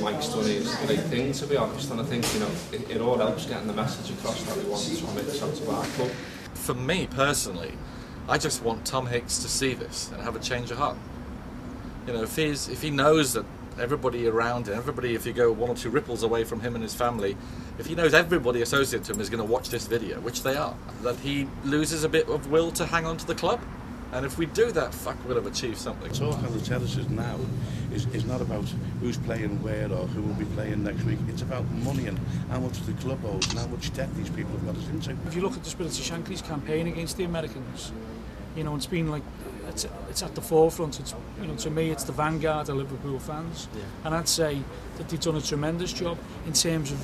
Mike's done is a great thing, to be honest, and I think, you know, it all helps getting the message across that we want Tom Hicks out of our club. For me personally, I just want Tom Hicks to see this and have a change of heart. You know, if he knows that everybody around him, if you go 1 or 2 ripples away from him and his family, if he knows everybody associated to him is going to watch this video, which they are, that he loses a bit of will to hang on to the club. And if we do that, fuck, we'll have achieved something. Talk on the terraces now is not about who's playing where or who will be playing next week. It's about money and how much the club owes and how much debt these people have got us into. If you look at the Spirit of Shankly's campaign against the Americans, you know, it's been like, it's at the forefront. It's, you know, to me, it's the vanguard of Liverpool fans. Yeah. And I'd say that they've done a tremendous job in terms of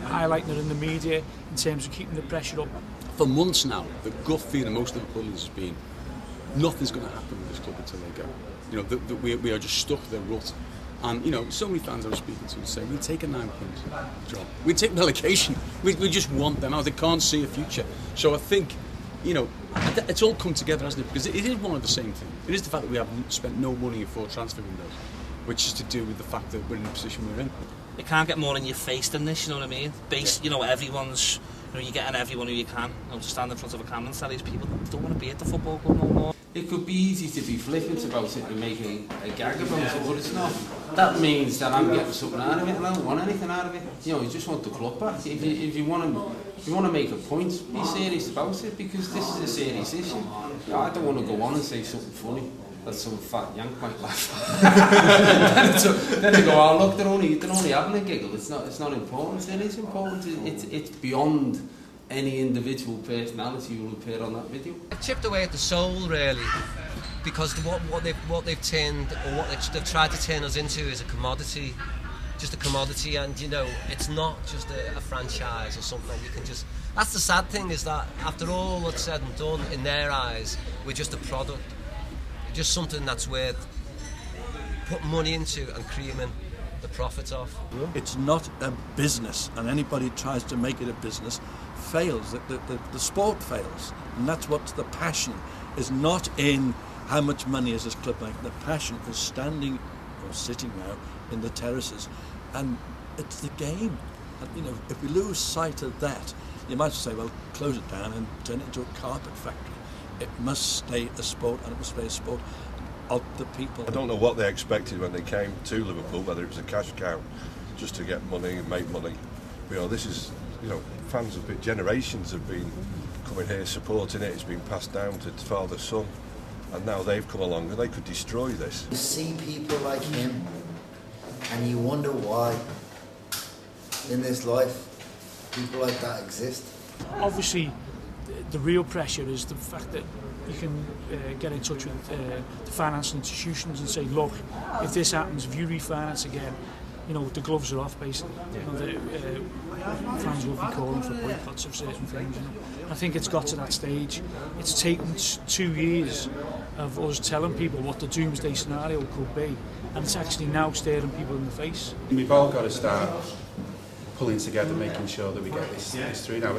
highlighting it in the media, in terms of keeping the pressure up. For months now, the gut feeling most Liverpoolians has been, nothing's going to happen with this club until they go. You know, we are just stuck in their rut. And, you know, so many fans I was speaking to say, we'd take a 9-point job. We'd take relegation. We just want them out. They can't see a future. So I think, you know, it's all come together, hasn't it? Because it is one of the same thing. It is the fact that we haven't spent no money in 4 transfer windows, which is to do with the fact that we're in the position we're in. You can't get more in your face than this, you know what I mean? You know, everyone's, you know, you're getting everyone who you can, you know, to stand in front of a camera and tell these people don't want to be at the football club no more. It could be easy to be flippant about it and making a gag about it, but it's not. That means that I'm getting something out of it and I don't want anything out of it. You know, you just want the club back. If you want to make a point, be serious about it, because this is a serious issue. I don't want to go on and say something funny that some fat yank might laugh. then they go, oh look, they're only having a giggle. It's not important. It is important. It's beyond any individual personality who will appear on that video. They've chipped away at the soul, really, because what they've turned, or what they've tried to turn us into, is a commodity, just a commodity. And you know, it's not just a franchise or something that we can just. That's the sad thing, is that after all that's said and done, in their eyes, we're just a product, just something that's worth putting money into and creaming the profits off. It's not a business, and anybody tries to make it a business fails. The sport fails, and that's what the passion is, not in how much money is this club making. The passion is standing, or sitting now, in the terraces, and it's the game. And, you know, if we lose sight of that, you might say, well, close it down and turn it into a carpet factory. It must stay a sport, and it must stay a sport of the people. I don't know what they expected when they came to Liverpool, whether it was a cash cow just to get money and make money. You know, this is, you know, fans have been, generations have been coming here supporting it. It's been passed down to father, son, and now they've come along and they could destroy this. You see people like him and you wonder why in this life people like that exist. Obviously The real pressure is the fact that you can get in touch with the financial institutions and say, look, if this happens, if you refinance again, you know, the gloves are off, basically. You know, the fans will be calling for boycotts of certain things. You know. I think it's got to that stage. It's taken 2 years of us telling people what the doomsday scenario could be, and it's actually now staring people in the face. We've all got to start pulling together, making sure that we get this through now.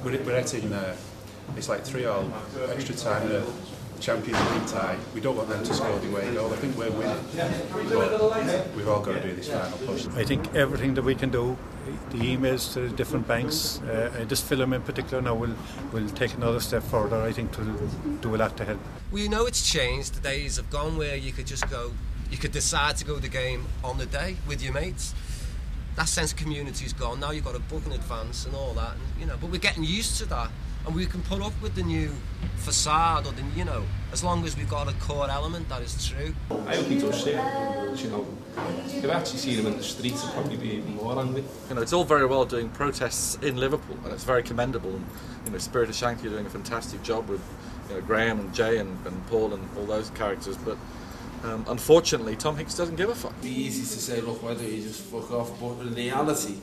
We're hitting, it's like 3-3 extra time in a Champions League tie. We don't want them to score the away goal. I think we're winning, but we've all got to do this final push. I think everything that we can do, the emails to the different banks, this film in particular now will take another step further. I think to do a lot to help. We know it's changed. The days have gone where you could just go, you could decide to go to the game on the day with your mates. That sense of community's gone. Now you've got to book in advance and all that, and, you know. But we're getting used to that, and we can put up with the new facade, or the, you know, as long as we've got a core element that is true. I hope he does see it. You know, if you actually see him in the streets, it'd probably be even more angry. You know, it's all very well doing protests in Liverpool, and it's very commendable. And you know, Spirit of Shankly are doing a fantastic job with, you know, Graham and Jay and Paul and all those characters, but. Unfortunately, Tom Hicks doesn't give a fuck. It'd be easy to say, look, why don't you just fuck off? But in reality,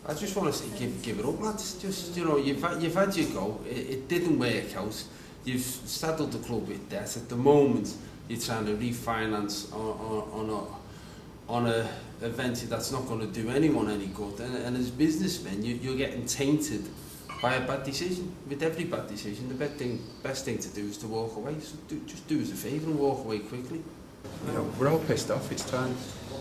I just want to say, give it up, lads. Just, you know, you've had your go. It didn't work out. You've saddled the club with debt. At the moment, you're trying to refinance on a venture that's not going to do anyone any good. And as businessmen, you're getting tainted by a bad decision. With every bad decision, the best thing to do is to walk away. So just do us a favour and walk away quickly. You know, we're all pissed off. It's time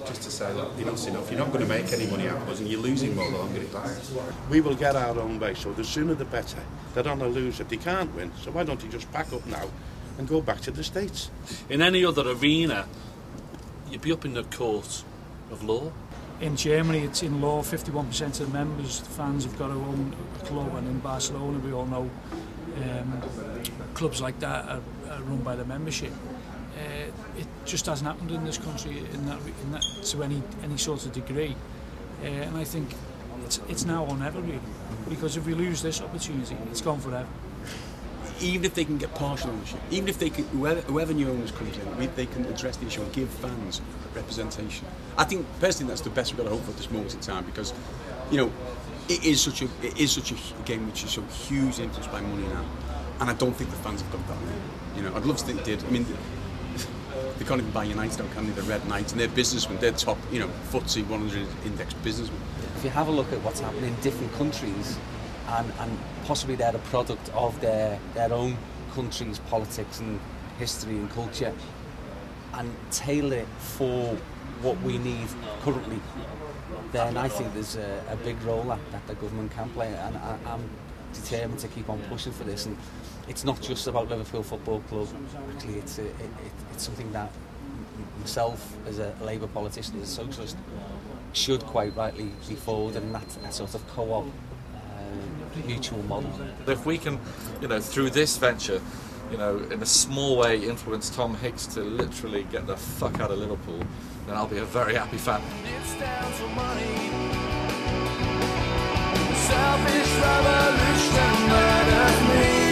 just to say, look, enough's enough. You're not going to make any money out of us, and you're losing more the longer it lasts. We will get our own way, so the sooner the better. They're on a loser. They can't win, so why don't they just pack up now and go back to the States? In any other arena, you'd be up in the court of law. In Germany, it's in law. 51% of the members, the fans, have got to own a club, and in Barcelona, we all know clubs like that are run by the membership. It just hasn't happened in this country in that to any sort of degree, and I think it's now or never, really, because if we lose this opportunity, it's gone forever. Even if they can get partial ownership, even if they can, whoever new owners comes in, they can address the issue and give fans representation. I think personally that's the best we've got to hope for at this moment in time, because you know it is such a game which is so hugely influenced by money now, and I don't think the fans have got that. You know, I'd love to think they did. I mean, they can't even buy United now, can they? The Red Knights, and they're businessmen. They're top, you know, FTSE 100 index businessmen. If you have a look at what's happening in different countries, and possibly they're a product of their own country's politics and history and culture, and tailor it for what we need currently, then I think there's a big role that the government can play, and I'm determined to keep on pushing for this. And it's not just about Liverpool Football Club. Actually, it's something that myself, as a Labour politician, as a socialist, should quite rightly be forward, and that sort of co-op mutual model. If we can, you know, through this venture, you know, in a small way influence Tom Hicks to literally get the fuck out of Liverpool, then I'll be a very happy fan. It's down for money. Selfish revolution murdered me.